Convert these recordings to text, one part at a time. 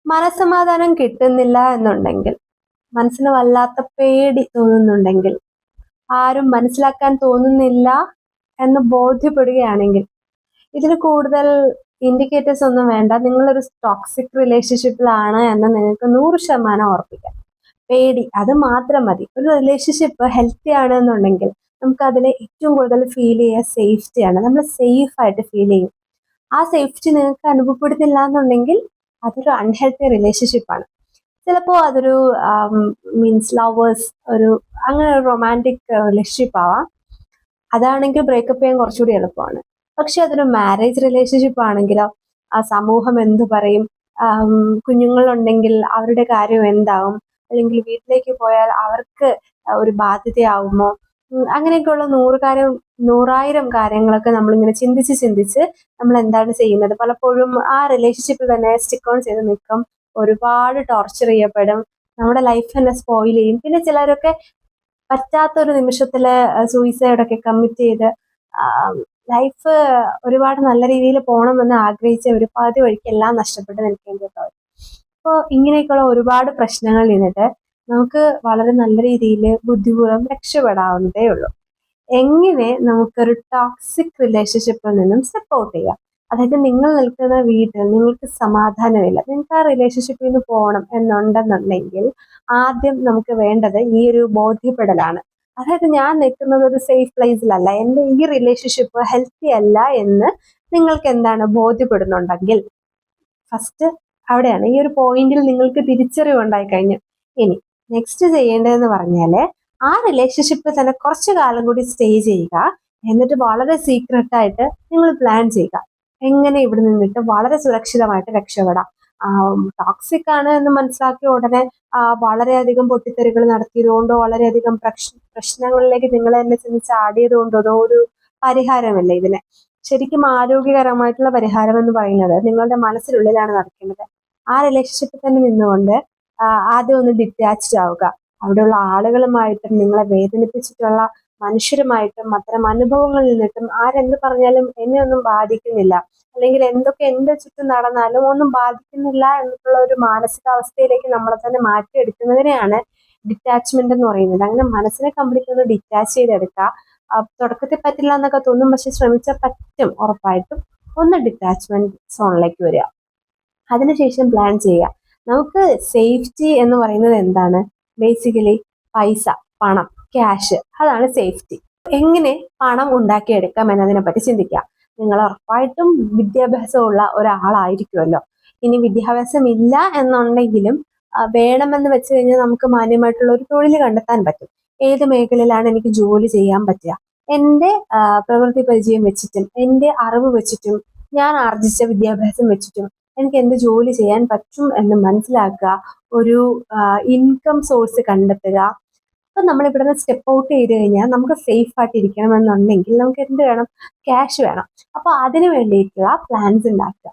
മനസ്സമാധാനം കിട്ടുന്നില്ല എന്നുണ്ടെങ്കിൽ, മനസ്സിന് വല്ലാത്ത പേടി തോന്നുന്നുണ്ടെങ്കിൽ, ആരും മനസ്സിലാക്കാൻ തോന്നുന്നില്ല എന്ന് ബോധ്യപ്പെടുകയാണെങ്കിൽ, ഇതിന് കൂടുതൽ ഇൻഡിക്കേറ്റേഴ്സ് ഒന്നും വേണ്ട. നിങ്ങളൊരു ടോക്സിക് റിലേഷൻഷിപ്പിലാണ് എന്ന് നിങ്ങൾക്ക് 100% ഉറപ്പിക്കാം. പേടി അത് മാത്രം മതി. ഒരു റിലേഷൻഷിപ്പ് ഹെൽത്തി ആണ് എന്നുണ്ടെങ്കിൽ നമുക്ക് അതിൽ ഏറ്റവും കൂടുതൽ ഫീൽ ചെയ്യുക സേഫ്റ്റിയാണ്. നമ്മൾ സേഫ് ആയിട്ട് ഫീൽ ചെയ്യും. ആ സേഫ്റ്റി നിങ്ങൾക്ക് അനുഭവപ്പെടുന്നില്ല എന്നുണ്ടെങ്കിൽ അതൊരു അൺഹെൽത്തി റിലേഷൻഷിപ്പാണ്. ചിലപ്പോൾ അതൊരു മീൻസ് ലവേഴ്സ്, ഒരു അങ്ങനെ ഒരു റൊമാൻറ്റിക് റിലേഷൻഷിപ്പ് ആവാം. അതാണെങ്കിൽ ബ്രേക്കപ്പ് ചെയ്യാൻ കുറച്ചുകൂടി എളുപ്പമാണ്. പക്ഷെ അതൊരു മാരേജ് റിലേഷൻഷിപ്പ് ആണെങ്കിലോ ആ സമൂഹം എന്തു പറയും, കുഞ്ഞുങ്ങളുണ്ടെങ്കിൽ അവരുടെ കാര്യം എന്താവും, അല്ലെങ്കിൽ വീട്ടിലേക്ക് പോയാൽ അവർക്ക് ഒരു ബാധ്യതയാവുമോ, അങ്ങനെയൊക്കെയുള്ള 100,000 കാര്യങ്ങളൊക്കെ നമ്മളിങ്ങനെ ചിന്തിച്ച് നമ്മൾ എന്താണ് ചെയ്യുന്നത്. പലപ്പോഴും ആ റിലേഷൻഷിപ്പിൽ തന്നെ സ്റ്റിക്ക് ഓൺ ചെയ്ത് നിൽക്കും, ഒരുപാട് ടോർച്ചർ ചെയ്യപ്പെടും, നമ്മുടെ ലൈഫ് തന്നെ സ്പോയിൽ ചെയ്യും. പിന്നെ ചിലരൊക്കെ പറ്റാത്തൊരു നിമിഷത്തില് സൂയിസൈഡൊക്കെ കമ്മിറ്റ് ചെയ്ത് ലൈഫ് ഒരുപാട് നല്ല രീതിയിൽ പോകണമെന്ന് ആഗ്രഹിച്ച ഒരു പാതി വഴിക്കെല്ലാം നഷ്ടപ്പെട്ട് നിൽക്കേണ്ടി വരും. അപ്പോൾ ഇങ്ങനെയൊക്കെയുള്ള ഒരുപാട് പ്രശ്നങ്ങളിൽ നിന്നിട്ട് നമുക്ക് വളരെ നല്ല രീതിയിൽ ബുദ്ധിപൂർവ്വം രക്ഷപ്പെടാവുന്നതേ ഉള്ളൂ. എങ്ങനെ നമുക്കൊരു ടോക്സിക് റിലേഷൻഷിപ്പിൽ നിന്നും സ്റ്റെപ്പ് ഔട്ട് ചെയ്യാം? അതായത് നിങ്ങൾ നിൽക്കുന്ന വീട്ടിൽ നിങ്ങൾക്ക് സമാധാനമില്ല, നിങ്ങൾക്ക് ആ റിലേഷൻഷിപ്പിൽ നിന്ന് പോകണം എന്നുണ്ടെന്നുണ്ടെങ്കിൽ ആദ്യം നമുക്ക് വേണ്ടത് ഈ ഒരു ബോധ്യപ്പെടലാണ്. അതായത് ഞാൻ നിൽക്കുന്നത് ഒരു സേഫ് പ്ലേസിലല്ല, എൻ്റെ ഈ റിലേഷൻഷിപ്പ് ഹെൽത്തി അല്ല എന്ന് നിങ്ങൾക്ക് എന്താണ് ബോധ്യപ്പെടുന്നുണ്ടെങ്കിൽ ഫസ്റ്റ് അവിടെയാണ്, ഈ ഒരു പോയിന്റിൽ നിങ്ങൾക്ക് തിരിച്ചറിവ് ഉണ്ടായി കഴിഞ്ഞു. ഇനി നെക്സ്റ്റ് ചെയ്യേണ്ടതെന്ന് പറഞ്ഞാല് ആ റിലേഷൻഷിപ്പിൽ തന്നെ കുറച്ചു കാലം കൂടി സ്റ്റേ ചെയ്യുക. എന്നിട്ട് വളരെ സീക്രട്ട് ആയിട്ട് നിങ്ങൾ പ്ലാൻ ചെയ്യുക എങ്ങനെ ഇവിടെ നിന്നിട്ട് വളരെ സുരക്ഷിതമായിട്ട് രക്ഷപ്പെടാം. ടോക്സിക് ആണ് എന്ന് മനസ്സിലാക്കിയ ഉടനെ വളരെയധികം പൊട്ടിത്തെറികൾ നടത്തിയതുകൊണ്ടോ വളരെയധികം പ്രശ്നങ്ങളിലേക്ക് നിങ്ങളെ തന്നെ ചെന്ന് ചാടിയത് കൊണ്ടോ ഒരു പരിഹാരമല്ല ഇതിന്. ശരിക്കും ആരോഗ്യകരമായിട്ടുള്ള പരിഹാരം എന്ന് പറയുന്നത് നിങ്ങളുടെ മനസ്സിനുള്ളിലാണ് നടക്കേണ്ടത്. ആ റിലേഷൻഷിപ്പിൽ തന്നെ നിന്നുകൊണ്ട് ആദ്യം ഒന്ന് ഡിറ്റാച്ച്ഡ് ആവുക. അവിടെയുള്ള ആളുകളുമായിട്ടും നിങ്ങളെ വേദനിപ്പിച്ചിട്ടുള്ള മനുഷ്യരുമായിട്ടും അത്തരം അനുഭവങ്ങളിൽ നിന്നിട്ടും ആരെന്ത് പറഞ്ഞാലും എന്നെ ഒന്നും ബാധിക്കുന്നില്ല, അല്ലെങ്കിൽ എന്തൊക്കെ എന്റെ ചുറ്റും നടന്നാലും ഒന്നും ബാധിക്കുന്നില്ല എന്നുള്ള ഒരു മാനസികാവസ്ഥയിലേക്ക് നമ്മളെ തന്നെ മാറ്റിയെടുക്കുന്നതിനെയാണ് ഡിറ്റാച്ച്മെന്റ് എന്ന് പറയുന്നത്. അങ്ങനെ മനസ്സിനെ കംപ്ലീറ്റ് ഒന്ന് ഡിറ്റാച്ച് ചെയ്തെടുക്കുക. തുടക്കത്തിൽ പറ്റില്ല എന്നൊക്കെ തോന്നും, പക്ഷെ ശ്രമിച്ചാൽ പറ്റും ഉറപ്പായിട്ടും. ഒന്ന് ഡിറ്റാച്ച്മെന്റ് സോണിലേക്ക് വരിക, അതിനുശേഷം പ്ലാൻ ചെയ്യുക. നമുക്ക് സേഫ്റ്റി എന്ന് പറയുന്നത് എന്താണ്? ബേസിക്കലി പൈസ, പണം, ക്യാഷ്, അതാണ് സേഫ്റ്റി. എങ്ങനെ പണം ഉണ്ടാക്കിയെടുക്കാം എന്നതിനെ പറ്റി ചിന്തിക്കുക. നിങ്ങൾ ഉറപ്പായിട്ടും വിദ്യാഭ്യാസമുള്ള ഒരാളായിരിക്കുമല്ലോ. ഇനി വിദ്യാഭ്യാസം ഇല്ല എന്നുണ്ടെങ്കിലും വേണമെന്ന് വെച്ച് കഴിഞ്ഞാൽ നമുക്ക് മാന്യമായിട്ടുള്ള ഒരു തൊഴിൽ കണ്ടെത്താൻ പറ്റും. ഏത് മേഖലയിലാണ് എനിക്ക് ജോലി ചെയ്യാൻ പറ്റുക? എൻ്റെ പ്രവൃത്തി പരിചയം വെച്ചിട്ടും എൻ്റെ അറിവ് വെച്ചിട്ടും ഞാൻ ആർജിച്ച വിദ്യാഭ്യാസം വെച്ചിട്ടും എനിക്ക് എന്ത് ജോലി ചെയ്യാൻ പറ്റും എന്ന് മനസ്സിലാക്കുക, ഒരു ഇൻകം സോഴ്സ് കണ്ടെത്തുക. അപ്പൊ നമ്മൾ ഇവിടുന്ന് സ്റ്റെപ്പ് ഔട്ട് ചെയ്ത് കഴിഞ്ഞാൽ നമുക്ക് സേഫ് ആയിട്ട് ഇരിക്കണം എന്നുണ്ടെങ്കിൽ നമുക്ക് എന്ത് വേണം? ക്യാഷ് വേണം. അപ്പൊ അതിന് വേണ്ടിയിട്ടുള്ള പ്ലാൻസ് ഉണ്ടാക്കുക.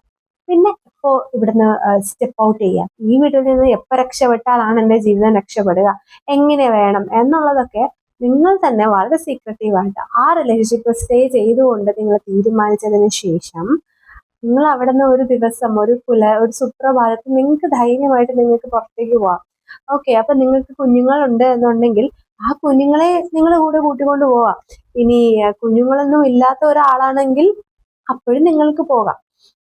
പിന്നെ ഇപ്പോൾ ഇവിടുന്ന് സ്റ്റെപ്പ് ഔട്ട് ചെയ്യാം. ഈ വീട്ടിൽ നിന്ന് എപ്പോൾ രക്ഷപ്പെട്ടാലാണ് എൻ്റെ ജീവിതം രക്ഷപ്പെടുക, എങ്ങനെ വേണം എന്നുള്ളതൊക്കെ നിങ്ങൾ തന്നെ വളരെ സീക്രട്ടീവായിട്ട് ആ റിലേഷൻഷിപ്പ് സ്റ്റേ ചെയ്തുകൊണ്ട് നിങ്ങൾ തീരുമാനിച്ചതിന് ശേഷം നിങ്ങൾ അവിടെ നിന്ന് ഒരു ദിവസം ഒരു സുപ്രഭാതത്തിൽ നിങ്ങൾക്ക് ധൈര്യമായിട്ട് നിങ്ങൾക്ക് പുറത്തേക്ക് പോവാം. ഓക്കെ, അപ്പൊ നിങ്ങൾക്ക് കുഞ്ഞുങ്ങളുണ്ട് എന്നുണ്ടെങ്കിൽ ആ കുഞ്ഞുങ്ങളെ നിങ്ങൾ കൂടെ കൂട്ടിക്കൊണ്ട് പോവാം. ഇനി കുഞ്ഞുങ്ങളൊന്നും ഇല്ലാത്ത ഒരാളാണെങ്കിൽ അപ്പോഴും നിങ്ങൾക്ക് പോകാം.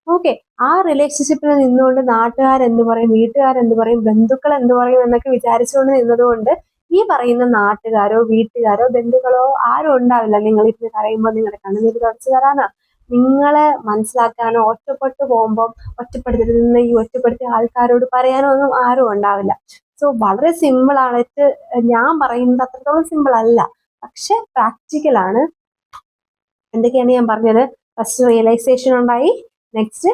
ഓക്കെ, ആ റിലേഷൻഷിപ്പിൽ നിന്നുകൊണ്ട് നാട്ടുകാരെന്ത് പറയും, വീട്ടുകാരെന്ത് പറയും, ബന്ധുക്കൾ എന്ത് പറയും എന്നൊക്കെ വിചാരിച്ചുകൊണ്ട് നിന്നതുകൊണ്ട് ഈ പറയുന്ന നാട്ടുകാരോ വീട്ടുകാരോ ബന്ധുക്കളോ ആരും ഉണ്ടാവില്ല. നിങ്ങൾ ഇരുന്ന് കരയുമ്പോൾ നിങ്ങളുടെ കണ്ണുനീര് തുടച്ചു തരാനോ നിങ്ങളെ മനസ്സിലാക്കാനോ ഒറ്റപ്പെട്ടു പോകുമ്പോൾ ഒറ്റപ്പെടുത്തരുതെന്ന് ഈ ഒറ്റപ്പെടുത്തിയ ആൾക്കാരോട് പറയാനോ ഒന്നും ആരും ഉണ്ടാവില്ല. സോ വളരെ സിമ്പിൾ ആയിട്ട് ഞാൻ പറയുന്നത് അത്രത്തോളം സിമ്പിൾ അല്ല, പക്ഷെ പ്രാക്ടിക്കലാണ്. എന്തൊക്കെയാണ് ഞാൻ പറഞ്ഞത്? ഫസ്റ്റ് റിയലൈസേഷൻ ഉണ്ടായി, നെക്സ്റ്റ്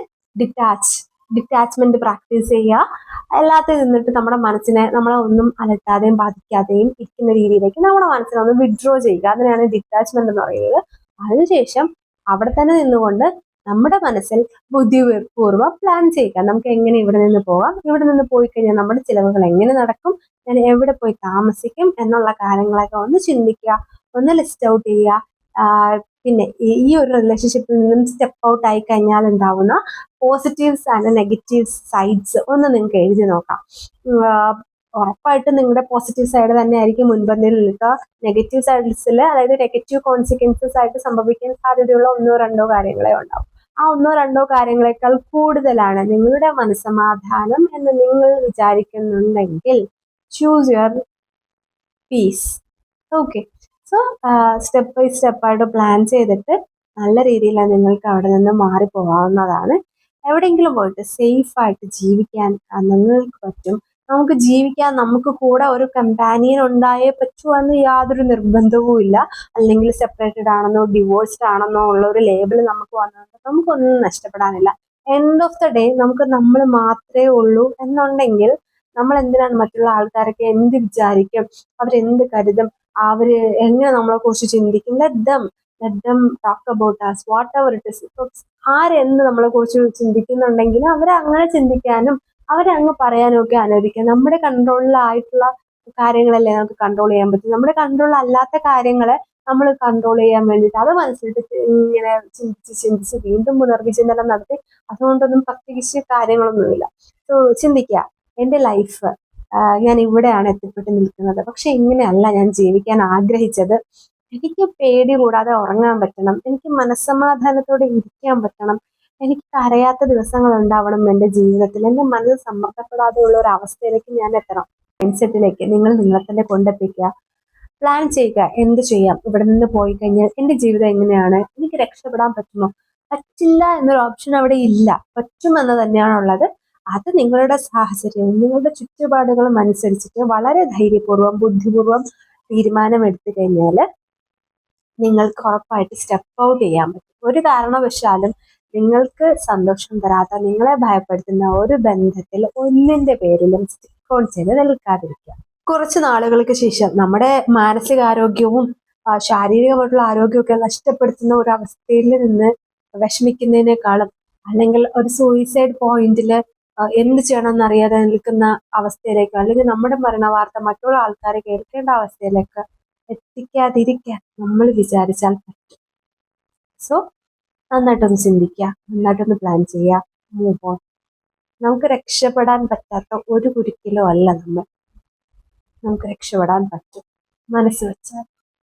ഡിറ്റാച്ച്മെന്റ് പ്രാക്ടീസ് ചെയ്യുക. എല്ലാത്തിൽ നിന്നിട്ട് നമ്മുടെ മനസ്സിനെ നമ്മളെ ഒന്നും അലട്ടാതെയും ബാധിക്കാതെയും ഇരിക്കുന്ന രീതിയിലേക്ക് നമ്മുടെ മനസ്സിനെ ഒന്ന് വിഡ്രോ ചെയ്യുക. അതിനാണ് ഡിറ്റാച്ച്മെന്റ് എന്ന് പറയുന്നത്. അതിനുശേഷം അവിടെ തന്നെ നിന്നുകൊണ്ട് നമ്മുടെ മനസ്സിൽ ബുദ്ധിപൂർവ്വം പ്ലാൻ ചെയ്യുക. നമുക്ക് എങ്ങനെ ഇവിടെ നിന്ന് പോകാം, ഇവിടെ നിന്ന് പോയി കഴിഞ്ഞാൽ നമ്മുടെ ചിലവുകൾ എങ്ങനെ നടക്കും, ഞാൻ എവിടെ പോയി താമസിക്കും എന്നുള്ള കാര്യങ്ങളൊക്കെ ഒന്ന് ചിന്തിക്കുക, ഒന്ന് ലിസ്റ്റ് ഔട്ട് ചെയ്യുക. പിന്നെ ഈ ഒരു റിലേഷൻഷിപ്പിൽ നിന്നും സ്റ്റെപ്പ് ഔട്ട് ആയി കഴിഞ്ഞാൽ ഉണ്ടാവുന്ന പോസിറ്റീവ്സ് ആൻഡ് നെഗറ്റീവ് സൈഡ്സ് ഒന്ന് നിങ്ങൾക്ക് എഴുതി നോക്കാം. ഉറപ്പായിട്ടും നിങ്ങളുടെ പോസിറ്റീവ് സൈഡ് തന്നെ ആയിരിക്കും മുൻപന്തിയിൽ നിൽക്കുക. നെഗറ്റീവ് സൈഡ്സിൽ, അതായത് നെഗറ്റീവ് കോൺസിക്വൻസസ് ആയിട്ട് സംഭവിക്കാൻ സാധ്യതയുള്ള ഒന്നോ രണ്ടോ കാര്യങ്ങളെ ഉണ്ടാവും. ആ ഒന്നോ രണ്ടോ കാര്യങ്ങളെക്കാൾ കൂടുതലാണ് നിങ്ങളുടെ മനസ്സമാധാനം എന്ന് നിങ്ങൾ വിചാരിക്കുന്നുണ്ടെങ്കിൽ choose your peace. Okay, so step by സ്റ്റെപ്പായിട്ട് പ്ലാൻ ചെയ്തിട്ട് നല്ല രീതിയിൽ നിങ്ങൾക്ക് അവിടെ നിന്ന് മാറിപ്പോകാവുന്നതാണ്. എവിടെയെങ്കിലും പോയിട്ട് സേഫ് ആയിട്ട് ജീവിക്കാൻ നിങ്ങൾക്ക് പറ്റും. നമുക്ക് ജീവിക്കാൻ നമുക്ക് കൂടെ ഒരു കമ്പാനിയൻ ഉണ്ടായേ പറ്റൂ എന്ന് യാതൊരു നിർബന്ധവും ഇല്ല. അല്ലെങ്കിൽ സെപ്പറേറ്റഡ് ആണെന്നോ ഡിവോഴ്സ്ഡ് ആണെന്നോ ഉള്ള ഒരു ലേബിൾ നമുക്ക് വന്നുകൊണ്ട് നമുക്കൊന്നും നഷ്ടപ്പെടാനില്ല. എൻഡ് ഓഫ് ദ ഡേ നമുക്ക് നമ്മൾ മാത്രമേ ഉള്ളൂ എന്നുണ്ടെങ്കിൽ നമ്മൾ എന്തിനാണ് മറ്റുള്ള ആൾക്കാരൊക്കെ എന്ത് വിചാരിക്കും, അവരെന്ത് കരുതും, അവര് എങ്ങനെ നമ്മളെ കുറിച്ച് ചിന്തിക്കും, let them talk about us whatever it is. ഇപ്പൊ ആരെന്ത് നമ്മളെ കുറിച്ച് ചിന്തിക്കുന്നുണ്ടെങ്കിൽ അവരെ അങ്ങനെ ചിന്തിക്കാനും അവരെ അങ്ങ് പറയാനും ഒക്കെ അനുവദിക്കുക. നമ്മുടെ കൺട്രോളിലായിട്ടുള്ള കാര്യങ്ങളല്ലേ നമുക്ക് കൺട്രോൾ ചെയ്യാൻ പറ്റും. നമ്മുടെ കൺട്രോൾ അല്ലാത്ത കാര്യങ്ങളെ നമ്മൾ കൺട്രോൾ ചെയ്യാൻ വേണ്ടിയിട്ട് അത് മനസ്സിലിട്ട് ഇങ്ങനെ ചിന്തിച്ച് വീണ്ടും പുനർവിചിന്തനം നടത്തി അതുകൊണ്ടൊന്നും പ്രത്യേകിച്ച് കാര്യങ്ങളൊന്നുമില്ല. സോ ചിന്തിക്കുക, എൻ്റെ ലൈഫ് ഞാൻ ഇവിടെയാണ് എത്തിപ്പെട്ട് നിൽക്കുന്നത്, പക്ഷെ ഇങ്ങനെയല്ല ഞാൻ ജീവിക്കാൻ ആഗ്രഹിച്ചത്. എനിക്ക് പേടി കൂടാതെ ഉറങ്ങാൻ പറ്റണം, എനിക്ക് മനസ്സമാധാനത്തോടെ ഇരിക്കാൻ പറ്റണം, എനിക്ക് കരയാത്ത ദിവസങ്ങൾ ഉണ്ടാവണം എൻ്റെ ജീവിതത്തിൽ, എൻ്റെ മനസ്സ് സമ്മർദ്ദപ്പെടാതെയുള്ള ഒരു അവസ്ഥയിലേക്ക് ഞാൻ എത്തണം. മൈൻഡ് സെറ്റിലേക്ക് നിങ്ങൾ നിങ്ങളെ തന്നെ കൊണ്ടെത്തിക്കുക. പ്ലാൻ ചെയ്യുക, എന്ത് ചെയ്യാം, ഇവിടെ നിന്ന് പോയി കഴിഞ്ഞാൽ എൻ്റെ ജീവിതം എങ്ങനെയാണ്, എനിക്ക് രക്ഷപ്പെടാൻ പറ്റുമോ? പറ്റില്ല എന്നൊരു ഓപ്ഷൻ അവിടെ ഇല്ല, പറ്റുമെന്ന് തന്നെയാണുള്ളത്. അത് നിങ്ങളുടെ സാഹചര്യവും നിങ്ങളുടെ ചുറ്റുപാടുകളും അനുസരിച്ചിട്ട് വളരെ ധൈര്യപൂർവ്വം ബുദ്ധിപൂർവ്വം തീരുമാനം എടുത്തു കഴിഞ്ഞാൽ നിങ്ങൾക്ക് ഉറപ്പായിട്ട് സ്റ്റെപ്പ് ഔട്ട് ചെയ്യാൻ പറ്റും. ഒരു കാരണവശാലും നിങ്ങൾക്ക് സന്തോഷം തരാത്ത, നിങ്ങളെ ഭയപ്പെടുത്തുന്ന ഒരു ബന്ധത്തിൽ ഒന്നിന്റെ പേരിലും സ്റ്റിക്ക് ഓൺ ചെയ്ത് നിൽക്കാതിരിക്കുക. കുറച്ച് നാളുകൾക്ക് ശേഷം നമ്മുടെ മാനസികാരോഗ്യവും ശാരീരികമായിട്ടുള്ള ആരോഗ്യമൊക്കെ നഷ്ടപ്പെടുത്തുന്ന ഒരു അവസ്ഥയിൽ നിന്ന് വിഷമിക്കുന്നതിനേക്കാളും, അല്ലെങ്കിൽ ഒരു സൂയിസൈഡ് പോയിന്റിൽ എന്ത് ചെയ്യണമെന്ന് അറിയാതെ നിൽക്കുന്ന അവസ്ഥയിലേക്ക്, അല്ലെങ്കിൽ നമ്മുടെ മരണവാർത്ത മറ്റുള്ള ആൾക്കാരെ കേൾക്കേണ്ട അവസ്ഥയിലേക്ക് എത്തിക്കാതിരിക്കാൻ നമ്മൾ വിചാരിച്ചാൽ പറ്റും. സോ നന്നായിട്ടൊന്ന് ചിന്തിക്കുക, നന്നായിട്ടൊന്ന് പ്ലാൻ ചെയ്യുക, മൂവ് ഓൺ. നമുക്ക് രക്ഷപ്പെടാൻ പറ്റാത്ത ഒരു കുരുക്കിലോ അല്ല നമ്മൾ, നമുക്ക് രക്ഷപ്പെടാൻ പറ്റും മനസ്സ് വെച്ചാൽ.